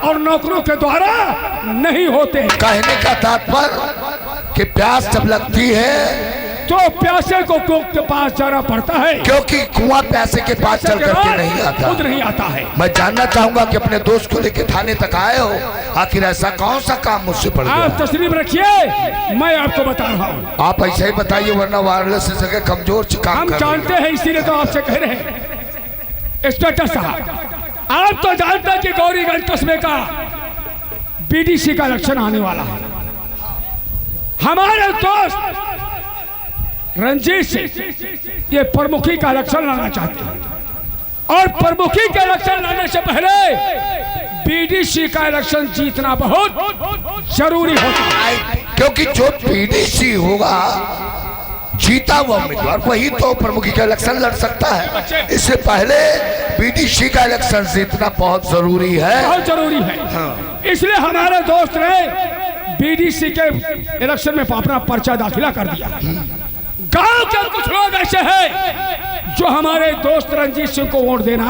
और नौकरों के द्वारा नहीं होते। कहने का तात्पर्य कि प्यास जब लगती है तो प्यासे को कुएं के पास जाना पड़ता है, क्योंकि कुआं प्यासे के पास चल करके नहीं आता, खुद नहीं आता है। मैं जानना चाहूंगा कि अपने दोस्त को लेकर थाने तक आए हो, आखिर ऐसा कौन सा काम मुझसे पड़ गया? आप तस्लीम रखिए, मैं आपको बता रहा हूँ। आप ऐसे ही बताइए, वरना वायरलेस से जगह कमजोर काम हम जानते हैं, इसीलिए तो आपसे कह रहे हैं। इंस्पेक्टर साहब, आप तो जानते हैं कि गौरीगंज कस्बे का बीडीसी का इलेक्शन आने वाला है। हमारे दोस्त रंजीत सिंह ये प्रमुखी का इलेक्शन लाना चाहते हैं, और प्रमुखी का इलेक्शन लाने से पहले बीडीसी का इलेक्शन जीतना बहुत जरूरी होता है, क्योंकि जो बीडीसी होगा जीता हुआ उम्मीदवार वही तो प्रमुखी का इलेक्शन लड़ सकता है। इससे पहले बीडीसी का इलेक्शन जीतना बहुत जरूरी है, बहुत जरूरी है। हाँ। इसलिए हमारे दोस्त ने बीडीसी के इलेक्शन में अपना पर्चा दाखिला कर दिया। गांव के कुछ लोग ऐसे हैं जो हमारे दोस्त रंजीत सिंह को वोट देना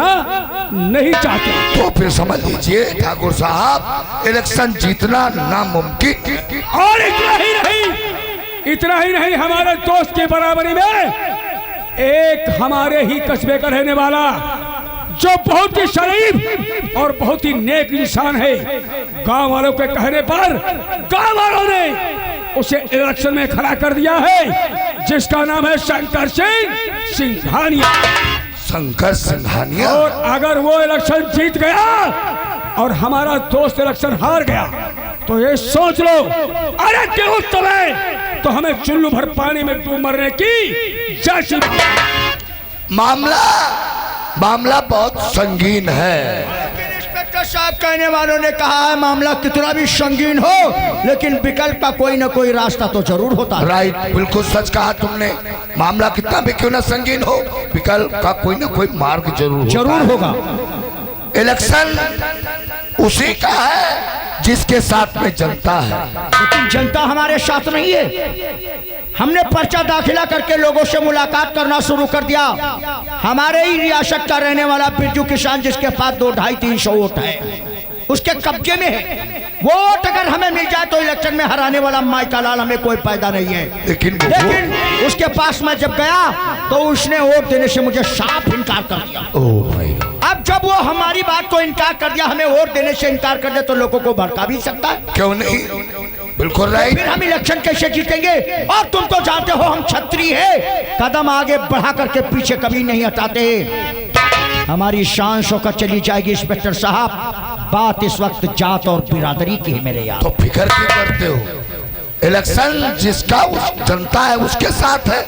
नहीं चाहते। तो फिर समझ लीजिए ठाकुर साहब, इलेक्शन जीतना नामुमकिन। और इतना ही नहीं, हमारे दोस्त की बराबरी में एक हमारे ही कस्बे का रहने वाला जो बहुत ही शरीफ और बहुत ही नेक इंसान है, गांव वालों के कहने पर गांव वालों ने उसे इलेक्शन में खड़ा कर दिया है, जिसका नाम है शंकर सिंघानिया। शंकर सिंघानिया। और अगर वो इलेक्शन जीत गया और हमारा दोस्त इलेक्शन हार गया तो ये सोच लो, अरे क्यों तुम्हें तो हमें चुल्लू भर पानी में डूब मरने की जैसी। मामला बहुत संगीन है। इंस्पेक्टर साहब, कहने वालों ने कहा है मामला कितना भी संगीन हो लेकिन विकल्प का कोई ना कोई रास्ता तो जरूर होता है। राइट, बिल्कुल सच कहा तुमने। मामला कितना भी क्यों ना संगीन हो, विकल्प का कोई ना कोई मार्ग जरूर होगा। इलेक्शन उसी का है जिसके साथ में जनता है, लेकिन जनता हमारे साथ नहीं है। हमने पर्चा दाखिला करके लोगों से मुलाकात करना शुरू कर दिया। हमारे ही रियासत का रहने वाला बिरजू किसान, जिसके पास 200-250 वोट है, उसके कब्जे में है। वो वोट अगर हमें मिल जाए तो इलेक्शन में हराने वाला माइका लाल हमें कोई फायदा नहीं है। लेकिन उसके पास मैं जब गया तो उसने वोट देने से मुझे साफ इनकार कर दिया। ओह भाई, अब जब वो हमारी बात को इनकार कर दिया, हमें वोट देने से इनकार कर दे तो लोगों को भड़का भी सकता है। क्यों नहीं, बिल्कुल राइट। फिर हम इलेक्शन कैसे जीतेंगे? और तुम तो जानते हो हम छत्री है, कदम आगे बढ़ा करके पीछे कभी नहीं हटाते। हमारी शान शौकत चली जाएगी इंस्पेक्टर साहब। बात इस वक्त जात और बिरादरी की है मेरे यार। तो फिक्र क्यों करते हो? इलेक्शन जिसका उस जनता है उसके साथ है,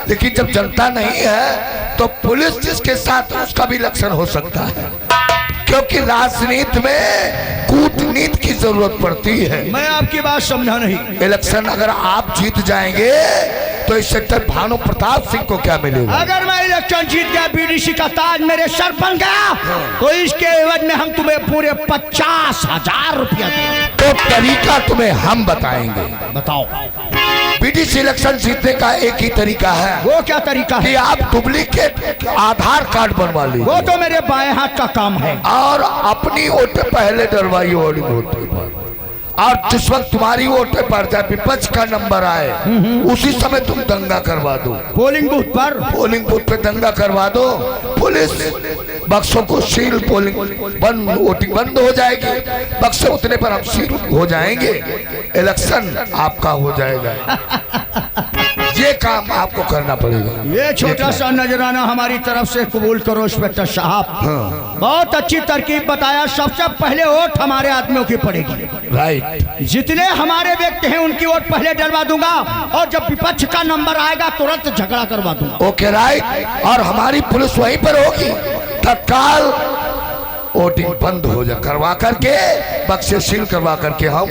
लेकिन जब जनता नहीं है तो पुलिस जिसके साथ है उसका भी इलेक्शन हो सकता है, क्योंकि राजनीति में कूटनीति की जरूरत पड़ती है। मैं आपकी बात समझा नहीं। इलेक्शन अगर आप जीत जाएंगे तो इस सेक्टर भानु प्रताप सिंह को क्या मिलेगा? अगर मैं इलेक्शन जीत गया, बीडीसी का ताज मेरे सर बन गया, तो इसके एवज में हम तुम्हें पूरे 50,000 रुपया देंगे। तो तरीका तुम्हें हम बताएंगे। बताओ। बीडीसी इलेक्शन जीतने का एक ही तरीका है। वो क्या तरीका है? कि आप डुप्लीकेट आधार कार्ड बनवा लीजिए। वो तो मेरे बाएं हाथ का काम है। और अपनी वोट पहले डलवाइए वाली वोट पर, और जिस वक्त तुम्हारी वोट पड़ जाए, विपक्ष का नंबर आए, उसी समय तुम दंगा करवा दो। पोलिंग बूथ पे दंगा करवा दो। पुलिस बक्सों को सील, पोलिंग बंद, वोटिंग बंद हो जाएगी। बक्से उतने पर हम सील हो जाएंगे, इलेक्शन आपका हो जाएगा। ये काम आपको करना पड़ेगा। ये छोटा सा नजराना हमारी तरफ से कबूल करो इंस्पेक्टर साहब। हाँ। बहुत अच्छी तरकीब बताया। सबसे पहले वोट हमारे आदमियों की पड़ेगी। राइट। जितने हमारे व्यक्ति हैं उनकी वोट पहले डलवा दूंगा, और जब विपक्ष का नंबर आएगा तुरंत झगड़ा करवा दूंगा। Okay right. और हमारी पुलिस वहीं पर होगी, तत्काल वोटिंग बंद हो जा करवा करके, बक्से सील करवा करके हम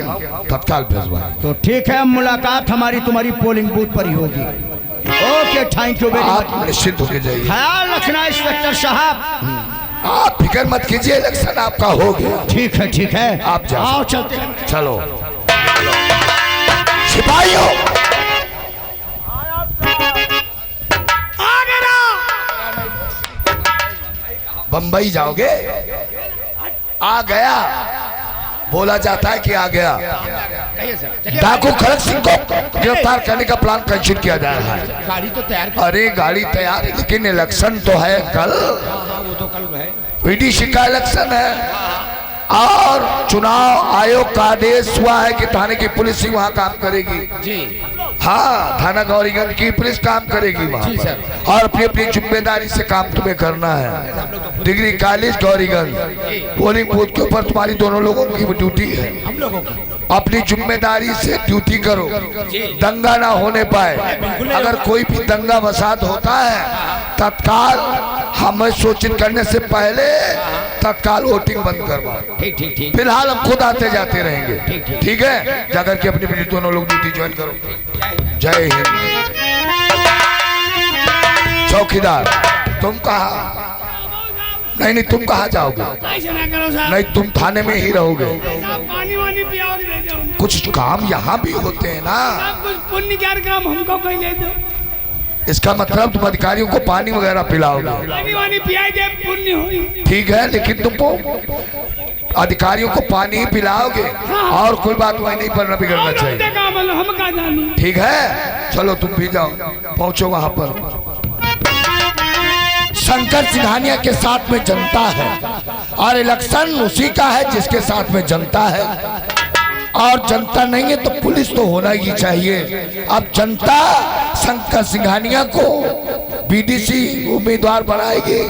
तत्काल भेजवाएंगे। तो ठीक है, मुलाकात हमारी तुम्हारी पोलिंग बूथ पर ही होगी। Okay, thank you very much. आप निश्चिंत होके जाइए। ख्याल रखना इंस्पेक्टर साहब। आप फिक्र मत कीजिए, इलेक्शन आपका हो गया। ठीक है, ठीक है, आप जाओ। आओ चलते हैं। चलो सिपाहियों, बंबई जाओगे? आ गया। बोला जाता है कि आ गया। कहिए सर, चलिए। डाकू खड़क सिंह को गिरफ्तार करने का प्लान कैंसिल किया जा रहा है। गाड़ी तो तैयार कर। अरे गाड़ी तैयार है, लेकिन इलेक्शन तो है कल। हाँ, वो तो कल है। वीडीसी का इलेक्शन है और चुनाव आयोग का आदेश हुआ है कि थाने की पुलिस ही वहाँ काम करेगी जी। हाँ, थाना गौरीगंज की पुलिस काम करेगी वहाँ जी सर। पर। और अपनी अपनी जिम्मेदारी से काम तुम्हें करना है। Degree college Gauriganj polling booth के ऊपर तुम्हारी दोनों लोगों की ड्यूटी है। हम लोगों की अपनी जिम्मेदारी से ड्यूटी करो, दंगा ना होने पाए। अगर कोई भी दंगा फसाद होता है तत्काल हमें सूचित करने से पहले तत्काल वोटिंग बंद करवाओ। ठीक ठीक ठीक। फिलहाल हम खुद आते जाते रहेंगे। ठीक, ठीक। ठीक है, जाकर के अपनी अपनी दोनों लोग ड्यूटी ज्वाइन करो। जय हिंद। चौकीदार तुम कहाँ? नहीं, तुम कहाँ जाओगे? ऐसे ना करो साहब, नहीं, तुम थाने में ही रहोगे। साहब पानी वानी पियाओगे दे दो। कुछ काम यहाँ भी होते हैं ना। साहब कुछ पुण्य क्या काम हमको कोई ले दो। इसका मतलब तुम अधिकारियों को पानी वगैरह पिलाओगे। पानी वानी पियाई दे पुण्य हुई। ठीक है, लेकिन तुमको अधिकारियों को पानी ही पिलाओगे और कोई बात वही नहीं पर बिगड़ना और चाहिए। हमसे काम है, हम का जानी। ठीक है, चलो तुम भी जाओ, पहुंचो वहां पर। शंकर सिंघानिया के साथ में जनता है और इलेक्शन उसी का है जिसके साथ में जनता है। और जनता नहीं है तो पुलिस तो होना ही चाहिए। अब जनता शंकर सिंघानिया को बीडीसी उम्मीदवार बनाएगी,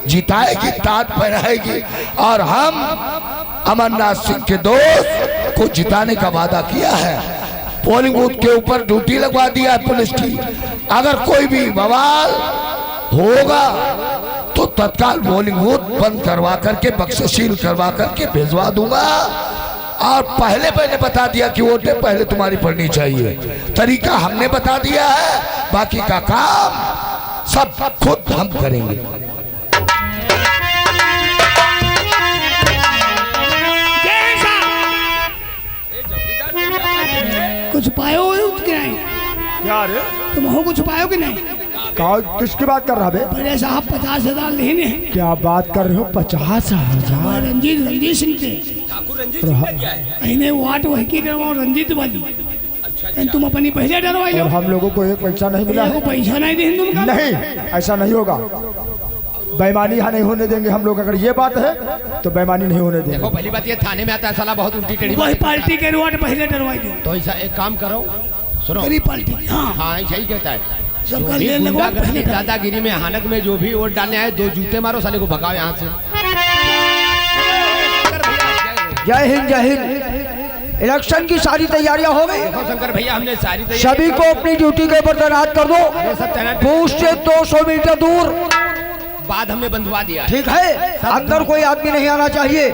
जिताएगी, ताज पहनाएगी और हम अमरनाथ सिंह के दोस्त को जिताने का वादा किया है। पोलिंग बूथ के ऊपर ड्यूटी लगवा दिया है पुलिस की। अगर कोई भी बवाल होगा तो तत्काल पोलिंग बूथ बंद करवा करके बख्शशील करवा करके भिजवा दूंगा। और पहले मैंने बता दिया कि वोटें पहले तुम्हारी पड़नी चाहिए। तरीका हमने बता दिया है, बाकी का काम सब खुद हम करेंगे। कुछ पायो कि नहीं? क्या रे? तुम हो कुछ पायो कि नहीं? किसकी बात कर रहा बे? बड़े साहब 50,000 लेने हैं। क्या बात कर रहे हो? 50,000? रंजीत सिंह के इन्हें वाट वही की डरवाओ, रंजीत वाली। तुम अपनी पहले डरवाई लो। और हम लोगों को एक पैसा नहीं मिला है। पैसा नहीं दे तुम। नहीं, ऐसा नहीं होगा। बेईमानी यहाँ नहीं होने देंगे हम लोग। अगर ये बात है तो बेईमानी नहीं होने देंगे। देखो पहली बात ये थाने में आता है साला बहुत उल्टी टेढ़ी। वही पार्टी के वाट पहले डरवाई दो। तो ऐसा एक काम करो, सुनो। गरीब पार्टी। हाँ हाँ सही कहता है। सबका जो भी ले लगवा गुंडागर्दी, पहले डाल। दादागिरी में हानक में जो भी वोट डालने आए, 2 जूते मारो, साले को भगाओ यहाँ से। जय हिंद जय हिंद। इलेक्शन की सारी तैयारियां हो गई। देखो शंकर भैया, हमने सारी तैयारी सभी को अपनी ड्यूटी के ऊपर तैनात कर दो। सब तैनात। बूथ से 200 मीटर दूर। बाद हमने बंधवा दिया। ठीक है, अंदर कोई आदमी नहीं आना चाहिए।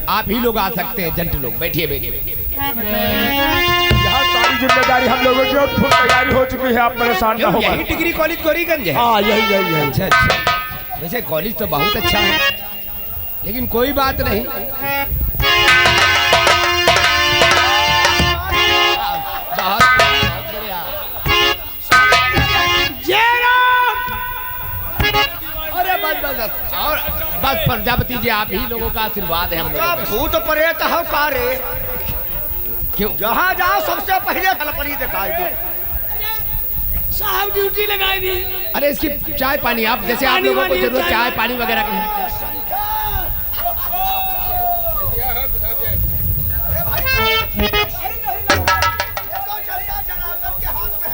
आप ही लोग आ सकते हैं, जंट लोग। बैठिए बैठिए। यहाँ सारी जिम्मेदारी हम लोगों की और फुल तैयारी हो चुकी है। आप परेशान ना हो। यही डिग्री कॉलेज गौरीगंज है। हाँ, यही। अच्छा अच्छा। वैसे कॉलेज तो बहुत अच्छा है, लेकिन कोई बात नहीं। बहुत बढ़िया। अरे बस और बस प्रजापति जी, आप ही लोगों का आशीर्वाद है हम लोगों पे। भूत प्रेत हो कारे। क्यों? जहाँ जाओ सबसे पहले थलपरी दिखाई दे। साहब ड्यूटी लगाई दी। अरे इसकी चाय पानी, आप जैसे आप लोगों को जरूरत चाय पानी वगैरह की।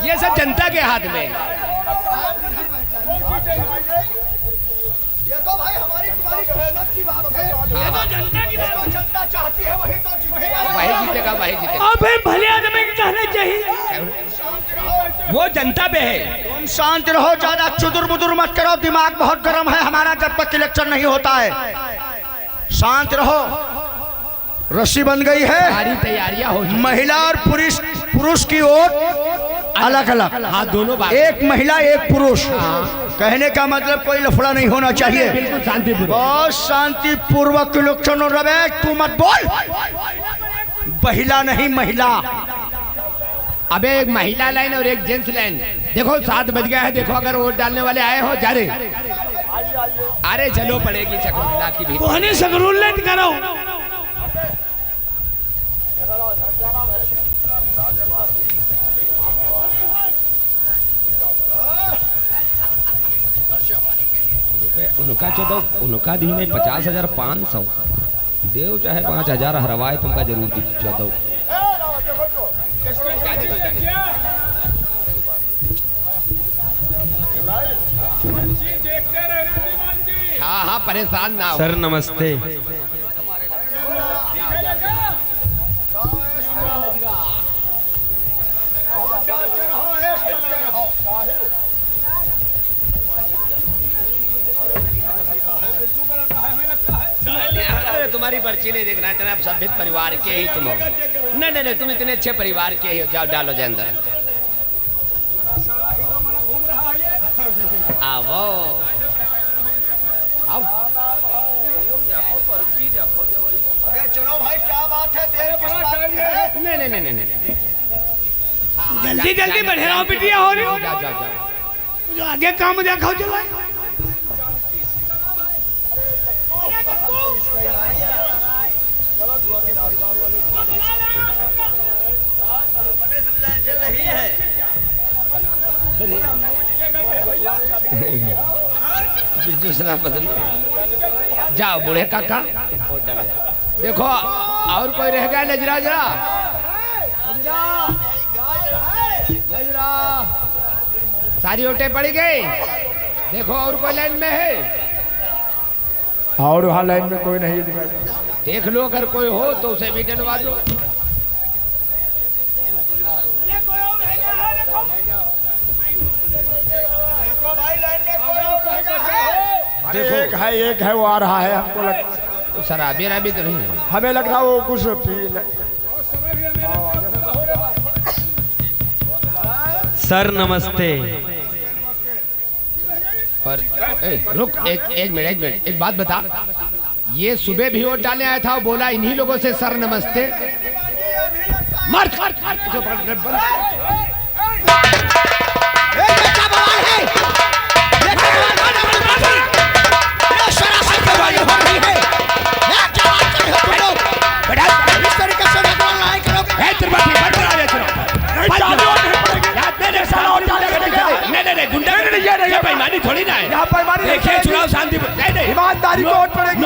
ये सब जनता के हाथ में। ये तो भाई हमारी तुम्हारी मेहनत की बात है। ये तो जनता की जो जनता चाहती है वही तो जीतेगा। वही जीतेगा, वही जीतेगा। अब भले आदमी को कहना चाहिए। वो जनता पे है। तुम शांत रहो, ज्यादा चुदुर बुदुर मत करो। दिमाग बहुत गर्म है हमारा जब तक इलेक्शन नहीं होता है। शांत रहो। रस्सी बन गई है। सारी तैयारियां हो चुकी। महिला और पुरुष की वोट अलग अलग। हाँ, दोनों बात। एक महिला एक पुरुष। कहने का मतलब कोई लफड़ा नहीं होना चाहिए। बिल्कुल शांतिपूर्वक। बहुत शांतिपूर्वक इलेक्शन हो रहा है। तू मत बोल। महिला नहीं महिला। अबे एक महिला लाइन और एक जेंट्स लाइन। देखो 7 बज गया है। देखो अगर वोट डालने वाले आए हो, जा रे। अरे चलो पड़ेगी चक्रला की भी। कोहनी सकरूल करो। उनका चौदह उनका दी में 50,500 देव चाहे 5,000 हरवाए तुमका जरूर दी 14। हाँ हाँ परेशान ना हो। सर नमस्ते। तुम्हारी पर्ची नहीं देखना, इतना सभ्य परिवार के ही तुम हो। नहीं नहीं नहीं, तुम इतने अच्छे परिवार के ही हो। जाओ डालो जे अंदर। आओ आओ। अरे चलो भाई, क्या बात है, देर किस बात की है? नहीं नहीं नहीं नहीं नहीं। जल्दी जल्दी बढ़े रहो बिटिया, हो रही हो जाओ जाओ जाओ। जो आगे काम देखो चलो। जाओ बूढ़े काका। देखो और कोई रह गया? नजरा जरा नजरा, सारी ओटे पड़ी गई। देखो और कोई लाइन में है? और वहाँ लाइन में कोई नहीं दिखाई। देख लो, अगर कोई हो तो उसे भी डलवा दो। देखो एक है वो आ रहा है, हमको लग शराबी राबी तो नहीं? हमें लग रहा वो कुछ सर नमस्ते। पर रुक एक मिनट, एक बात बता। ये सुबह भी वोट डालने आया था, वो बोला इन्हीं लोगों से सर नमस्ते। मार बेईमानी थोड़ी ना है। यहाँ बेईमानी देखिए, चुनाव शांति ईमानदारी को वोट पड़ेगी।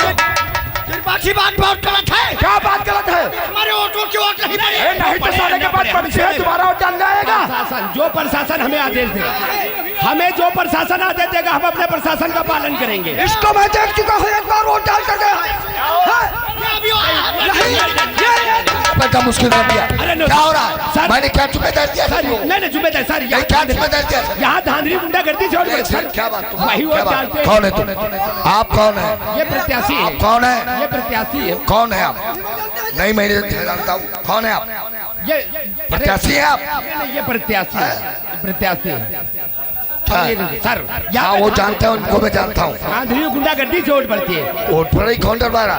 बाकी बात बहुत गलत है। क्या बात गलत है? हमारे वोटों की वोट नहीं पड़ी। नहीं तो साले के बाद पड़ी है, तुम्हारा वोट डाल जाएगा। प्रशासन, जो प्रशासन हमें आदेश देगा, हमें जो प्रशासन आदेश देगा, हम अपने प्रशासन का पालन करेंगे। इसको मैं देख चुका हूँ, एक बार वोट डाल कर गया। बेटा मुश्किल कर दिया। क्या हो रहा है? सर, मैंने क्या जिम्मेदार दिया? सर नहीं जिम्मेदार सर, क्या जिम्मेदार दिया? यहाँ धांधली गुंडागर्दी से और सर क्या बात? वही वोट डालते हैं। कौन है तुम? आप कौन है? ये प्रत्याशी है। आप कौन है? ये प्रत्याशी है। कौन है आप? नहीं, मैं जानता हूँ। कौन है आप? ये प्रत्याशी है आप? ये प्रत्याशी है, प्रत्याशी है सर। हाँ वो जानते हैं, उनको मैं जानता हूँ। धांधली गुंडागर्दी से वोट पड़ती है। वोट पड़ेगी, कौन डरवा रहा?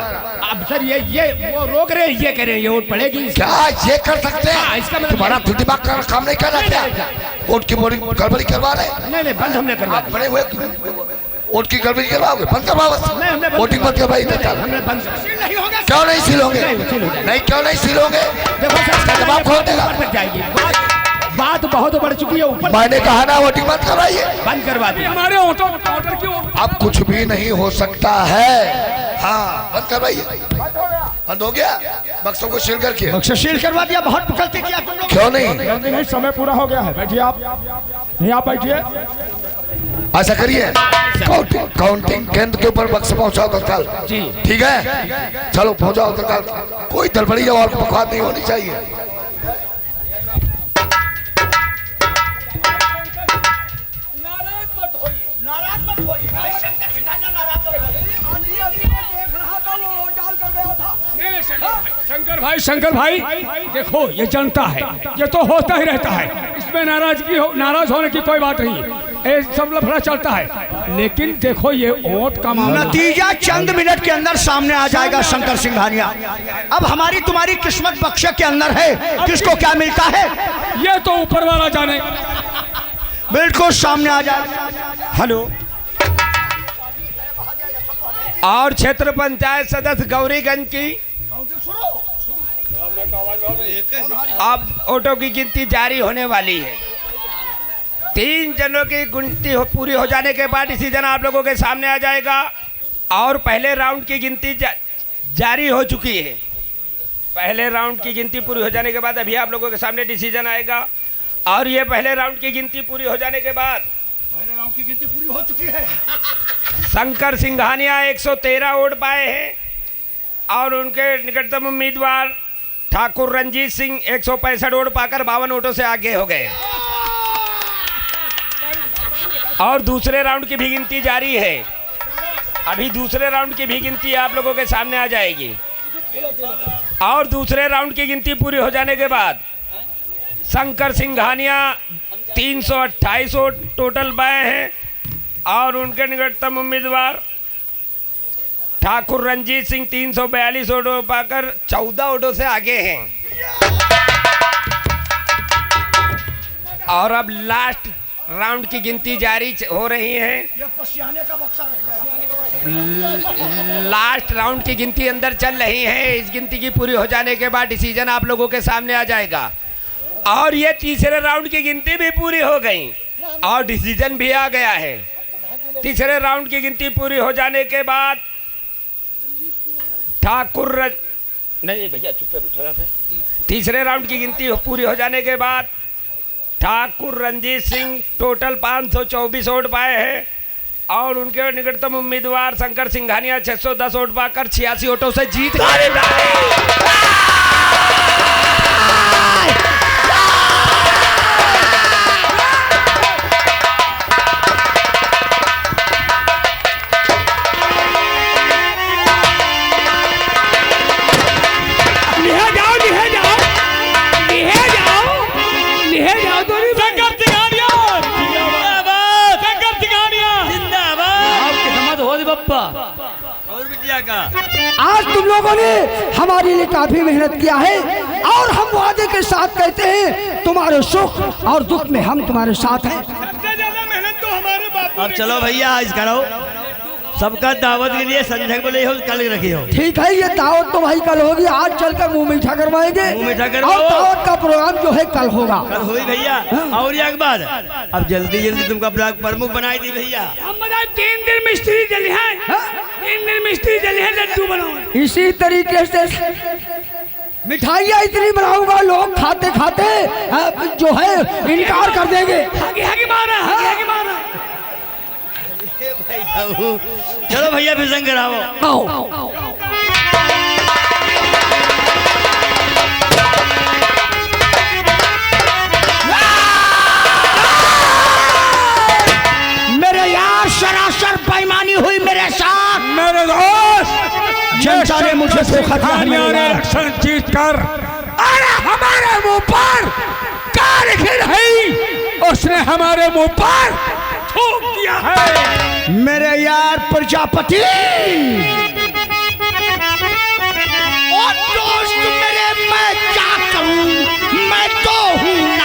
अब सर ये वो रोक रहे हैं, ये कह रहे हैं ये वोट पड़ेगी। क्या ये कर सकते हाँ, हैं? इसका मतलब तुम्हारा दिमाग का काम नहीं कर रहा क्या? वोट की बोरिंग गड़बड़ी करवा रहे? नहीं बंद हमने करवा आप बड़े हुए वोट की गड़बड़ी करवाओगे? बंद करवाओ बस। वोटिंग मत करवाइए। हमने बंद क्यों नहीं सील होंगे? नहीं क्यों नहीं सील होंगे? देखो सर, जवाब कौन देगा? ऊपर तक जाएगी बात बहुत बढ़ चुकी है। ऊपर मैंने कहा ना वोटिंग मत करवाइए। बंद करवा दी। हमारे वोटर क्यों? अब कुछ भी नहीं हो सकता है। हाँ बंद करवाइए। बंद हो गया। बक्सों को सील करके। बक्सा सील करवा दिया। बहुत गलती किया तुम लोग। क्यों नहीं? नहीं, समय पूरा हो गया है। बैठिए आप, नहीं आप बैठिए। ऐसा करिए, काउंटिंग केंद्र के ऊपर बक्सा पहुंचाओ तत्काल। ठीक है, चलो पहुंचाओ तत्काल। कोई गड़बड़ी और बकवास नहीं होनी चाहिए। शंकर भाई देखो, ये जनता है, ये तो होता ही रहता है। इसमें नाराज होने की कोई बात नहीं, ये सब लफड़ा चलता है। लेकिन देखो ये वोट का मामला, नतीजा चंद मिनट के अंदर सामने आ जाएगा शंकर सिंघानिया। अब हमारी तुम्हारी किस्मत बक्से के अंदर है, किसको क्या मिलता है ये तो ऊपर वाला जाने। बिल्कुल सामने आ जाएगा। हेलो। और क्षेत्र पंचायत सदस्य गौरीगंज की अब वोटों की गिनती जारी होने वाली है। 3 जनों की गिनती पूरी हो जाने के बाद डिसीजन आप लोगों के सामने आ जाएगा। और पहले राउंड की गिनती जारी हो चुकी है। पहले राउंड की गिनती पूरी हो जाने के बाद अभी आप लोगों के सामने डिसीजन आएगा। और ये पहले राउंड की गिनती पूरी हो जाने के बाद पहले राउंड की गिनती पूरी हो चुकी है। शंकर सिंघानिया 113 वोट पाए हैं और उनके निकटतम उम्मीदवार ठाकुर रंजीत सिंह 165 वोट पाकर 52 वोटों से आगे हो गए। और दूसरे राउंड की भी गिनती जारी है। अभी दूसरे राउंड की भी गिनती आप लोगों के सामने आ जाएगी। और दूसरे राउंड की गिनती पूरी हो जाने के बाद शंकर सिंघानिया 328 वोट टोटल पाए हैं और उनके निकटतम उम्मीदवार ठाकुर रंजीत सिंह 342 वोटों पाकर 14 वोटों से आगे हैं। और अब लास्ट राउंड की गिनती जारी हो रही है। ये पसियाने का बक्सा है। लास्ट राउंड की गिनती अंदर चल रही है। इस गिनती की पूरी हो जाने के बाद डिसीजन आप लोगों के सामने आ जाएगा। और ये तीसरे राउंड की गिनती भी पूरी हो गई और डिसीजन भी आ गया है। तीसरे राउंड की पूरी हो जाने के बाद नहीं भैया चुप बैठो यहाँ पे। तीसरे राउंड की गिनती पूरी हो जाने के बाद ठाकुर रंजीत सिंह टोटल 524 वोट पाए हैं और उनके निकटतम उम्मीदवार शंकर सिंघानिया 610 वोट पाकर 86 वोटों से जीत गए। आज तुम लोगों ने हमारे लिए काफी मेहनत किया है और हम वादे के साथ कहते हैं तुम्हारे सुख और दुख में हम तुम्हारे साथ हैं। सबसे ज्यादा मेहनत तो हमारे बापू अब चलो भैया इस करो सबका दावत के लिए संजय को ले हो कल रखी हो। ठीक है, ये दावत तो भाई कल होगी। आज चलकर मुंह मीठा करवाएंगे। मुंह मीठा और करवाओ। दावत का प्रोग्राम जो है कल होगा। कल हुई भैया। और एक बात अब जल्दी जल्दी तुमका ब्लॉक प्रमुख बनाई दी भैया। हम बताए 3 दिन मिस्त्री जली है। 3 दिन मिस्त्री जली है, लड्डू बनाओ। इसी तरीके से मिठाइयाँ इतनी बनाऊंगा लोग खाते खाते जो है इनकार कर देंगे। हगी मारा, हगी मारा। चलो भैया फिर संग कराओ। आओ। मेरे यार सरासर बेईमानी हुई मेरे साथ। मेरे दोस्त जनता ने मुझे धोखा दिया। सिंघानिया ने इलेक्शन जीत कर अरे हमारे मुंह पर क्या लिखी रही उसने हमारे मुंह पर थूक दिया है। मेरे यार प्रजापति और दोस्त मेरे, मैं क्या करूं? मैं तो हूं